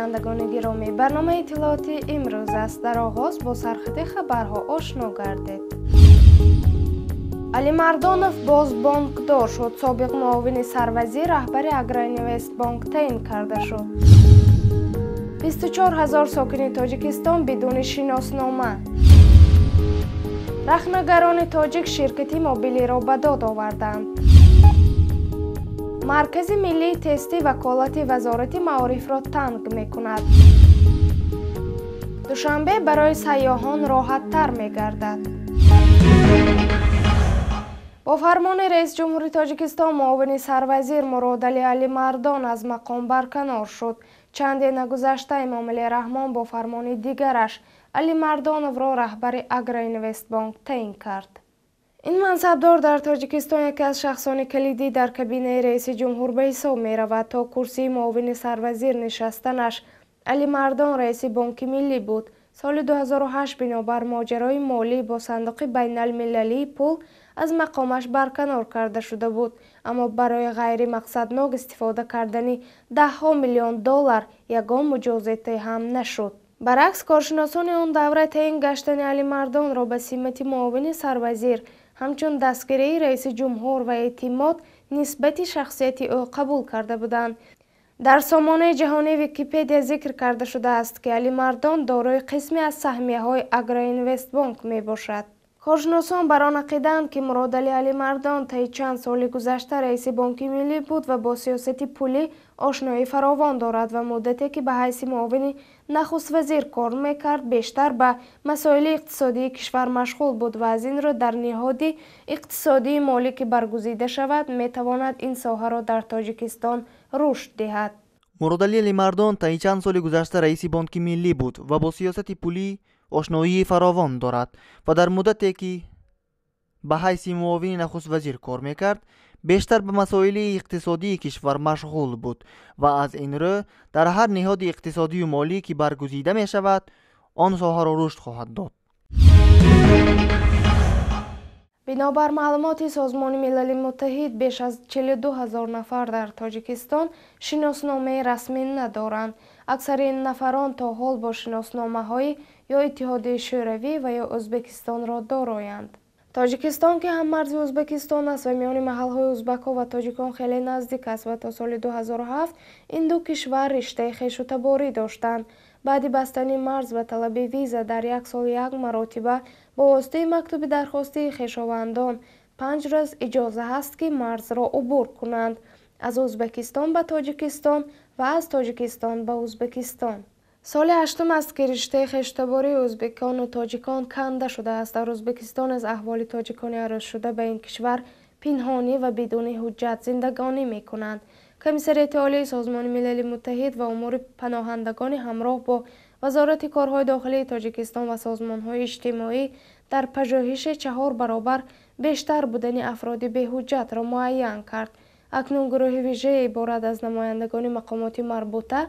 шунавандагони гиромӣ, барномаи иттилооти имрӯз аст. Дар оғоз бо сархати хабарҳо ошно гардед. Али Мардонов боз бонкдор шуд. Собиқ муовини сарвазир раҳбари Агроинвестбонк таъин карда шуд. 24 000 сокини Тоҷикистон бидуни шиноснома. рахнагарони тоҷик ширкати мобилиро ба дод оварданд. маркази миллии тести ваколати вазорати маорифро танг мекунад. душанбе барои сайёҳон роҳаттар мегардад. бо фармони раис ҷумҳури Тоҷикистон муовини сарвазир Муродали Али Мардон аз мақом барканор шуд. чанде нагузашта Эмомалӣ Раҳмон бо фармони дигараш Али Мардоновро раҳбари Агроинвестбонк таъин кард. ин мансабдор дар Тоҷикистон яке аз шахсони калидӣ дар кабинаи раиси ҷумҳур ба ҳисоб меравад. то курсии муовини сарвазир нишастанаш Али Мардон раиси Бонки Миллӣ буд. соли 2008 бинобар моҷарои молӣ бо сандуқи байналмилалии пул аз мақомаш барканор карда шуда буд, аммо барои ғайримақсаднок истифода кардани $10 миллион ягон муҷозате ҳам нашуд. баръакс, коршиносони он давра таъин гаштани Али Мардонро ба симати муовини сарвазир ҳамчун дастгирии раиси ҷумҳур ва эътимод нисбати шахсияти ӯ қабул карда буданд. дар сомонаи ҷаҳонии Википедия зикр карда шудааст, ки Али Мардон дорои қисме аз саҳмияҳои Агроинвестбонк мебошад. коршиносон бар он ақидаанд, ки Муродали Али Мардон таи чанд соли гузашта раиси Бонки Миллӣ буд ва бо сиёсати пулӣ ошноӣ фаровон дорад ва муддате ки ба ҳайси муовини нахуствазир кор мекард, бештар ба масоили иқтисодии кишвар машғул буд ва аз ин рӯ дар ниҳоди иқтисодии молӣ ки баргузида шавад, метавонад ин соҳаро дар Тоҷикистон рушд диҳад. Муродали Али Мардон таи чанд соли гузашта раиси Бонки Миллӣ буд ва бо сиёсати пулӣ ошноии фаровон дорад ва дар муддате ки ба ҳайси муовини нахуствазир кор мекард, бештар ба масоили иқтисодии кишвар машғул буд ва аз ин рӯ дар ҳар ниҳоди иқтисодию молӣ ки баргузида мешавад, он соҳаро рушд хоҳад дод. бинобар маълумоти Созмони Милали Муттаҳид, беш аз 42 000 нафар дар Тоҷикистон шиносномаи расмӣ надоранд. аксари ин нафарон то ҳол бо шиносномаҳои ё Иттиҳодияи Шӯравӣ ва ё Ӯзбекистонро дороянд. Тоҷикистон ки ҳам марзи Ӯзбекистон аст ва миёни маҳалҳои ӯзбакҳо ва тоҷикон хеле наздик аст ва то соли 2007 ин ду кишвар риштаи хешутаборӣ доштанд. баъди бастани марз ва талаби виза дар як сол як маротиба бо воситаи мактуби дархостии хешовандон 5 рӯз иҷоза ҳаст, ки марзро убур кунанд аз Ӯзбекистон ба Тоҷикистон ва аз Тоҷикистон ба Ӯзбекистон. соли ҳаштум аст ки риштаи хештабории ӯзбекону тоҷикон канда шудааст. дар Ӯзбекистон аз аҳволи тоҷикони арӯзшуда ба ин кишвар пинҳонӣ ва бидуни ҳуҷҷат зиндагонӣ мекунанд. комиссарияти олии Созмони Милали Муттаҳид ва умури паноҳандагони ҳамроҳ бо вазорати корҳои дохилии Тоҷикистон ва созмонҳои иҷтимоӣ дар пажӯҳиши 4 баробар бештар будани афроди беҳуҷҷатро муайян кард. акнун гурӯҳи вижаи иборат аз намояндагони мақомоти марбута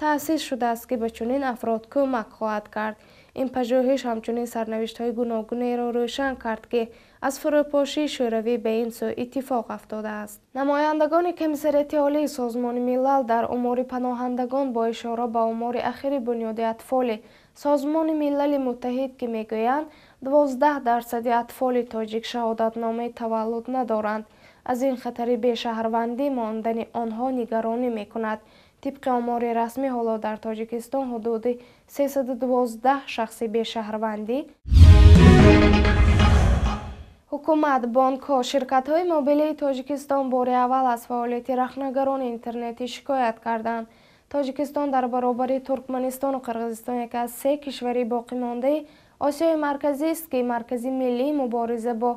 таъсис шудааст, ки ба чунин афрод кӯмак хоҳад кард. ин пажӯҳиш ҳамчунин сарнавиштҳои гуногунеро рӯшан кард, ки аз фурӯъпошии шӯравӣ ба ин сӯ иттифоқ афтодааст. намояндагони комиссарияти олии Созмони Милал дар умури паноҳандагон бо ишора ба умури ахири бунёди атфоли Созмони Милали Муттаҳид ки мегӯянд 12% атфоли тоҷик шаҳодатномаи таваллуд надоранд. аз ин хатари бешаҳрвандӣ мондани онҳо нигаронӣ мекунад. тибқи омори расмӣ ҳоло дар Тоҷикистон ҳудуди 312 шахси бешаҳрвандӣ ҳукумат, бонкҳо, ширкатҳои мобилии Тоҷикистон бори аввал аз фаъолияти рахнагарони интернетӣ шикоят карданд. Тоҷикистон дар баробари Туркманистону Қирғизистон яке аз 3 кишвари боқимондаи Осиёи Марказист, ки маркази миллии мубориза бо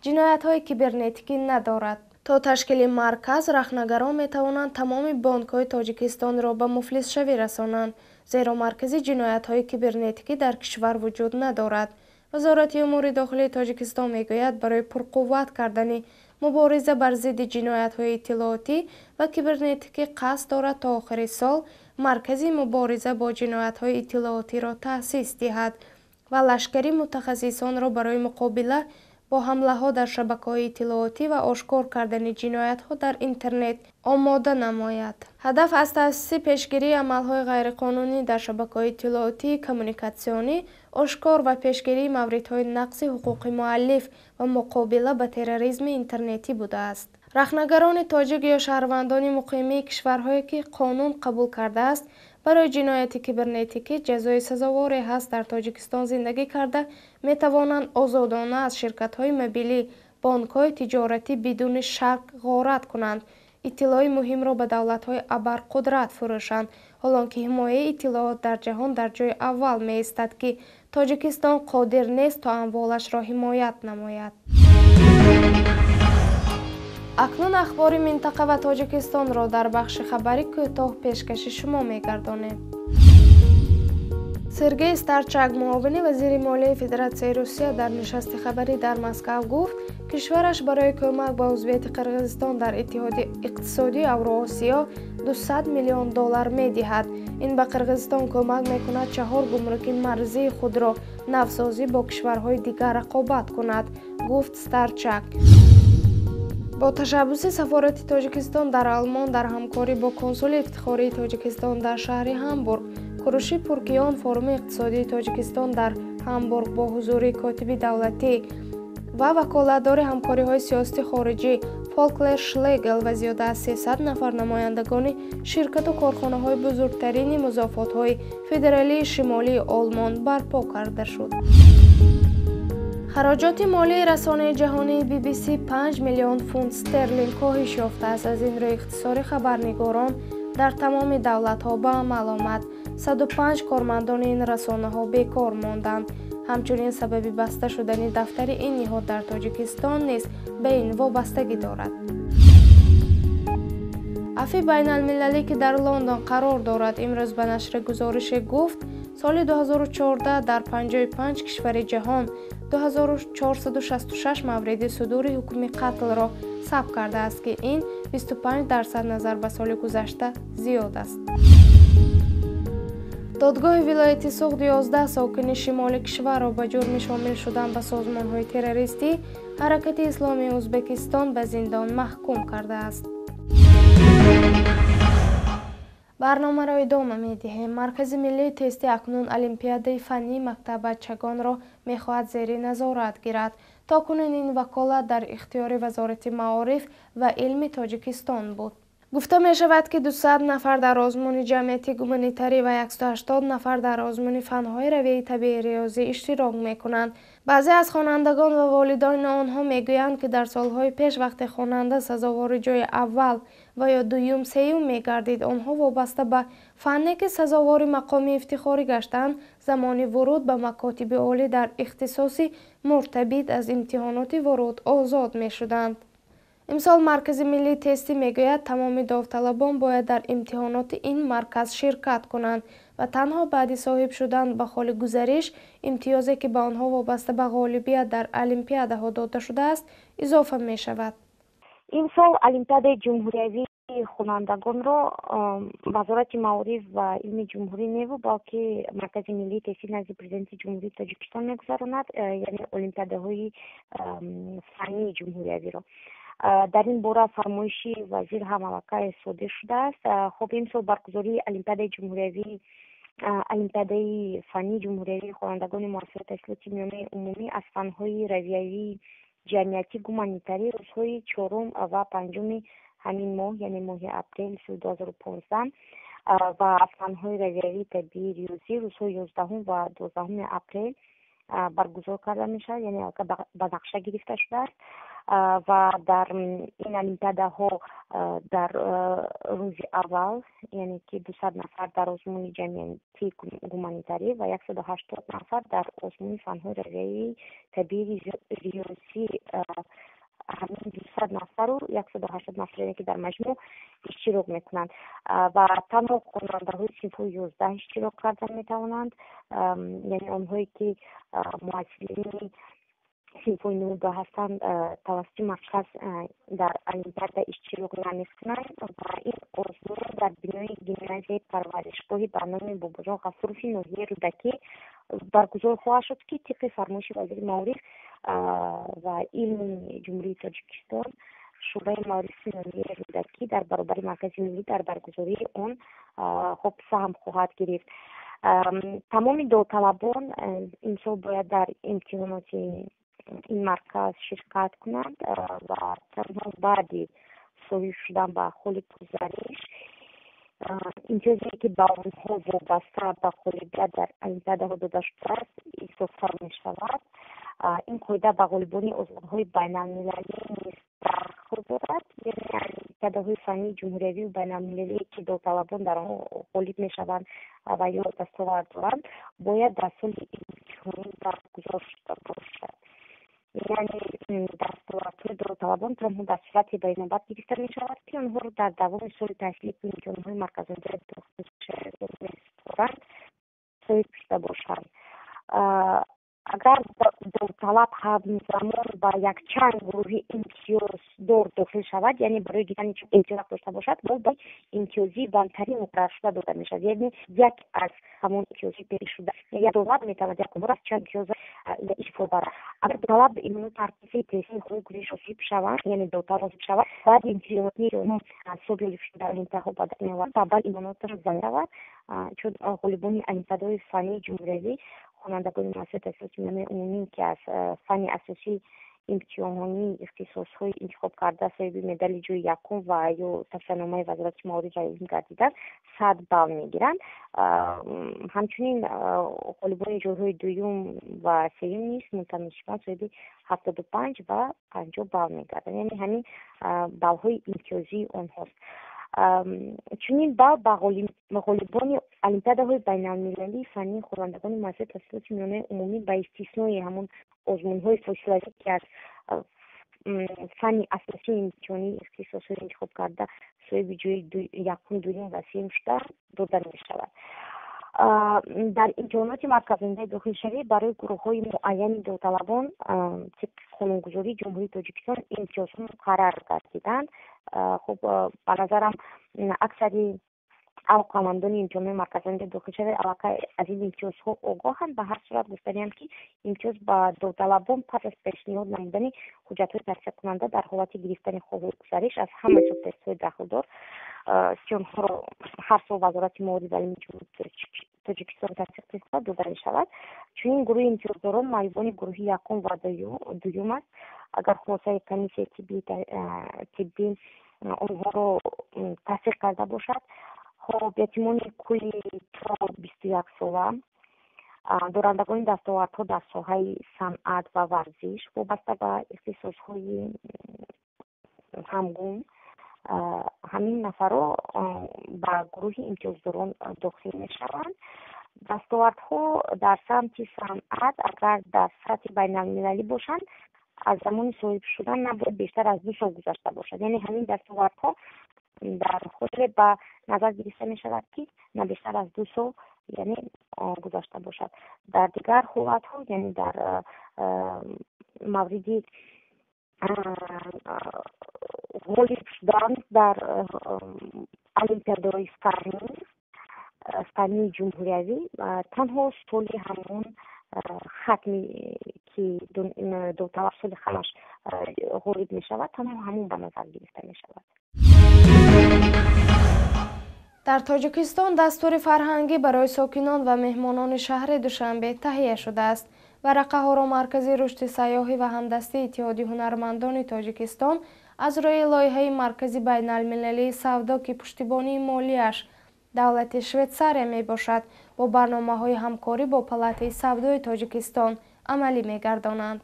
ҷиноятҳои кибернетикӣ надорад. то ташкили марказ, рахнагарон метавонанд тамоми бонкҳои Тоҷикистонро ба муфлисшавӣ расонанд, зеро маркази ҷиноятҳои кибернетикӣ дар кишвар вуҷуд надорад. вазорати умури дохилии Тоҷикистон мегӯяд, барои пурқувват кардани мубориза бар зидди ҷиноятҳои иттилоотӣ ва кибернетикӣ қасд дорад то охири сол маркази мубориза бо ҷиноятҳои иттилоотиро таъсис диҳад ва лашкари мутахассисонро барои муқобила бо ҳамлаҳо дар шабакаҳои иттилоотӣ ва ошкор кардани ҷиноятҳо дар интернет омода намояд. ҳадаф аз таъсиси пешгирии амалҳои ғайриқонунӣ дар шабакаҳои иттилоотии коммуникатсионӣ ошкор ва пешгирии мавридҳои нақси ҳуқуқи муаллиф ва муқобила ба терроризми интернетӣ будааст. рахнагарони тоҷик ё шаҳрвандони муқимии кишварҳое ки қонун қабул кардааст барои ҷинояти кибернетикӣ ҷазои сазоворе ҳаст дар Тоҷикистон зиндагӣ карда метавонанд озодона аз ширкатҳои мобилӣ, бонкҳои тиҷоратӣ бидуни шак ғорат кунанд, иттилои муҳимро ба давлатҳои абарқудрат фурӯшанд, ҳолон ки ҳимояи иттилоот дар ҷаҳон дар ҷойи аввал меистад ки Тоҷикистон қодир нест то амволашро ҳимоят намояд. акнун ахбори минтақа ва Тоҷикистонро дар бахши хабари кӯтоҳ пешкаши шумо мегардонем. Сергей Старчак, муовини вазири молияи Федератсияи Русия, дар нишасти хабарӣ дар Москав гуфт, кишвараш барои кӯмак ба узвияти Қирғизистон дар Иттиҳоди иқтисодии Авроосиё $200 миллион медиҳад. Ин ба Қирғизистон кӯмак мекунад 4 гумруки марзии худро навсозӣ бо кишварҳои дигар рақобат кунад, гуфт Старчак. бо ташаббуси сафорати Тоҷикистон дар Алмон дар ҳамкорӣ бо консули ифтихории Тоҷикистон дар шаҳри Ҳамбург, Куруши Пуркиён форуми иқтисодии Тоҷикистон дар Ҳамбург бо ҳузури котиби давлатӣ ва ваколатдори ҳамкориҳои сиёсати хориҷӣ Фолклер Шлегел ва зиёда аз 300 нафар намояндагони ширкату корхонаҳои бузургтарини музофотҳои федералии шимолии Олмон барпо карда шуд. хароҷоти молии расонаи ҷаҳонии BBC 5 миллион фунт стерлинг коҳиш ёфтааст. Аз ин рӯ ихтисори хабарнигорон дар тамоми давлатҳо ба амал омад. 105 кормандони ин расонаҳо бекор монданд. ҳамчунин сабаби баста шудани дафтари ин ниҳод дар Тоҷикистон низ ба ин вобастагӣ дорад. афи байналмилалӣ ки дар Лондон қарор дорад, имрӯз ба нашри гузорише гуфт, соли 2014 дар 55 кишвари ҷаҳон 2466 мавриди судури ҳукми қатлро сабт кардааст, ки ин 25% назар ба соли гузашта зиёд аст. додгоҳи вилояти Суғд 11 сокини шимоли кишварро ба ҷурми шомил шудан ба созмонҳои террористӣ ҳаракати исломии Ӯзбекистон ба зиндон маҳкум кардааст. барномаро идома медиҳем. Маркази миллии тестӣ акнун олимпиадаи фаннии мактабачагонро мехоҳад зери назорат гирад. то кунун ин ваколат дар ихтиёри Вазорати маориф ва илми Тоҷикистон буд. гуфта мешавад ки 200 нафар дар озмуни ҷамъияти гуманитарӣ ва 180 нафар дар озмуни фанҳои равияи табиӣ риёзӣ иштирок мекунанд. баъзе аз хонандагон ва волидони онҳо мегӯянд, ки дар солҳои пеш вақте хонанда сазовори ҷойи аввал ва ё дуюм, сеюм мегардид, онҳо вобаста ба фанне ки сазовори мақоми ифтихорӣ гаштанд, замони вуруд ба макотиби олӣ дар ихтисоси муртабит аз имтиҳоноти вуруд озод мешуданд. имсол Маркази миллии тестӣ мегӯяд, тамоми довталабон бояд дар имтиҳоноти ин марказ ширкат кунанд ва танҳо баъди соҳиб шудан ба холи гузариш, имтиёзе ки ба онҳо вобаста ба ғолибият дар олимпиадаҳо дода шудааст, изофа мешавад. имсол олимпиадаи ҷумҳуриявии хонандагонро Вазорати маориф ва илми ҷумҳурӣ неву, балки Маркази миллии тестӣ назди Президенти ҷумҳурии Тоҷикистон мегузаронад, яъне олимпиадаҳои фаннии ҷумҳуриявиро. дар ин бора фармоиши вазир ҳам аллакай содир шудааст. хоб имсол баргузории олимпиадаи фаннии ҷумҳуриявии хонандагони муассисаи таҳсилоти миёнаи умумӣ аз фанҳои равиявии ҷамъияти гуманитарӣ рӯзҳои 4 ва 5 ҳамин моҳ, яъне моҳи апрел соли 2015 ва фанҳои равиявии табиӣ риёзӣ рӯзҳои 11 ва 12 апрел баргузор карда мешавад, яъне ба нақша гирифта шудааст. ва дар ин олимпиадаҳо дар рӯзи аввал, яъне ки 200 нафар дар озмуни ҷамъияти гуманитарӣ ва 180 нафар дар озмуни фанҳои равиявии табиӣ риёзӣ, ҳамин 200 нафару 180 нафар, яъне ки дар маҷмӯъ иштирок мекунанд ва танҳо хонандаҳои синфҳои 11 иштирок карда метавонанд, яъне онҳое ки муассилини синфҳои 9 ҳастанд тавассути марказ дар олимпиада иштирок намекунанд ва ин озмун дар бинои гимназияи парваришгоҳи ба номи Бобоҷон Ғафурови ноҳияи Рӯдакӣ баргузор хоҳад шуд, ки тибқи фармоиши вазири маориф ва илми ҷумҳурии тоҷикистон шӯъбаи мавриси миллии рӯдакӣ дар баробари маркази миллӣ дар баргузории он хуб саҳм хоҳад гирифт. тамоми довталабон имсол бояд дар имтиҳоноти ин марказ ширкат кунанд ва танҳо баъди соҳиб шудан ба холи гузариш имтиёзе ки ба онҳо вобаста ба қолибият дар олимпиадаҳо дода шудааст изофа мешавад. ин қоида ба ғолибони озмунҳои байналмилалӣ низ дахл дорад, яъне олимпиадаҳои фаннии ҷумҳуриявию байналмилалие ки довталабон дар он ғолиб мешаванд ва ё дастовард доранд бояд дар соли имтиҳонӣ баргузор шуда бошад. яъне дастовардҳои довталабон танҳо дар сурати ба инобат гирифта мешавад ки онҳоро дар давоми соли таҳсилӣ ки имтиҳонҳои марказоидаи месупоранд соҳиб шуда бошанд. агар довталаб ҳамзамон ба якчанд гурӯҳи имтиёздор дохил шавад, яъне барои гирифтани имтиёз дошта бошад, ба имтиёзи баландтарин муқаррар шуда дода мешавад. яъне як аз ҳамон имтиёзи перишуда як довталаб метавонад як гурӯҳ аз чанд имтиёз истифода барад. агар довталаб имоно тартиби тесни худи гурӯҳи шосиб шавад, яъне довталаб шавад, баъди имтиёзи соли олимпиадаҳо дар олимпиадаҳо ба даст меоварад, аввал имонотро зан шавад, чун ғолибони олимпиадаҳои фаннии ҷумҳуриявӣ хонандагони муассисаи таҳсилоти миллии умумӣ ки аз фанни асосии имтиҳонии ихтисосҳои интихоб карда соҳиби медали ҷои якум ва ё тавсияномаи вазорати маориф ҷайзин гардиданд 100 балл мегиранд. ҳамчунин ғолибони ҷойҳои дуюм ва сеюм низ мунтамишиванд соҳиби 75 ва 50 балл мегарданд, яъне ҳамин баллҳои имтиёзии онҳост. чунин балл ба ғолибони олимпиадаҳои байналмилалии фаннии хонандагони муассисаи таҳсилоти миёнаи умумӣ ба истиснои ҳамон озмунҳои фосилавӣ ки аз фанни асосии имтиҳонии ихтисосҳои интихоб карда соҳиби ҷои якум, дуюм ва сеюм шуда дода мешавад. дар имтиҳоноти марказоидаи дохилшавӣ барои гурӯҳҳои муайяни довталабон тибқи қонунгузории ҷумҳурии тоҷикистон имтиёзҳо муқаррар гардиданд. хуб ба назарам аксари алоқамандони имтиҳонои марказоидаи дохилшавӣ аллакай аз ин имтиёзҳо огоҳанд. ба ҳар сурат гуфтаниям ки имтиёз ба довталабон пас аз пешниҳод намудани ҳуҷҷатҳои тавсиякунанда дар ҳолати гирифтани хоҳии гузариш аз ҳама субъектҳои дахлдор ки онҳоро ҳар сол вазорати маориф ва илми ҷумҳурии тоҷикистон тасдиқ мекунад дода мешавад. чунин гурӯҳи имтиёздорон майбони гурӯҳи якум ва дуюм аст. агар хулосаи комиссияи тиббӣ онҳоро тасдиқ карда бошад, хоб эҳтимоли кулли то 21 сола дорандагони дастовардҳо дар соҳаи санъат ва варзиш вобаста ба ихтисосҳои ҳамгун ҳамин нафарро ба гурӯҳи имтиёздорон дохил мешаванд. дастовардҳо дар самти санъат агар дар сатҳи байналмилалӣ бошанд, аз замони соҳиб шудан набояд бештар аз 2 сол гузашта бошад. яъне ҳамин дастовардҳо дар холе ба назар гирифта мешавад ки на бештар аз 2 сол яъне гузашта бошад. дар дигар ҳолатҳо, яъне дар мавриди ғолиб шудан дар олимпиадаҳои фаннии ҷумҳуриявӣ, танҳо соли ҳамон хатми ки довталаб соли хамаш ғолиб мешавад, танҳо ҳамон ба назар гирифта мешавад. дар тоҷикистон дастури фарҳангӣ барои сокинон ва меҳмонони шаҳри душанбе таҳия шудааст. варақаҳоро маркази рушди сайёҳӣ ва ҳамдастии иттиҳоди ҳунармандони тоҷикистон аз рӯи лоиҳаи маркази байналмилалии савдо ки пуштибонии молияш давлати швейтсария мебошад, бо барномаҳои ҳамкорӣ бо палатаи савдои тоҷикистон амалӣ мегардонанд.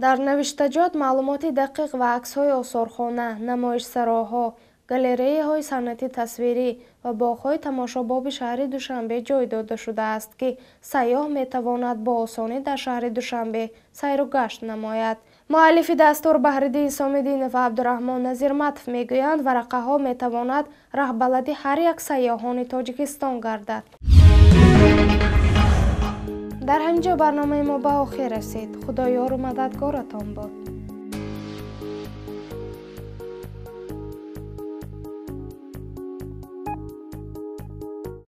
дар навиштаҷот маълумоти дақиқ ва аксҳои осорхона, намоишсароҳо, галереяҳои санъати тасвирӣ ва боғҳои тамошобоби шаҳри душанбе ҷой дода шудааст, ки сайёҳ метавонад бо осонӣ дар шаҳри душанбе сайру гашт намояд. муаллифи дастур Баҳриддин Сомиддинов ва Абдураҳмон Назирматов мегӯянд, варақаҳо метавонад раҳбалади ҳар як сайёҳони Тоҷикистон гардад. дар ҳамин ҷо барномаи мо ба охир расид. худоёру мададгоратон бод.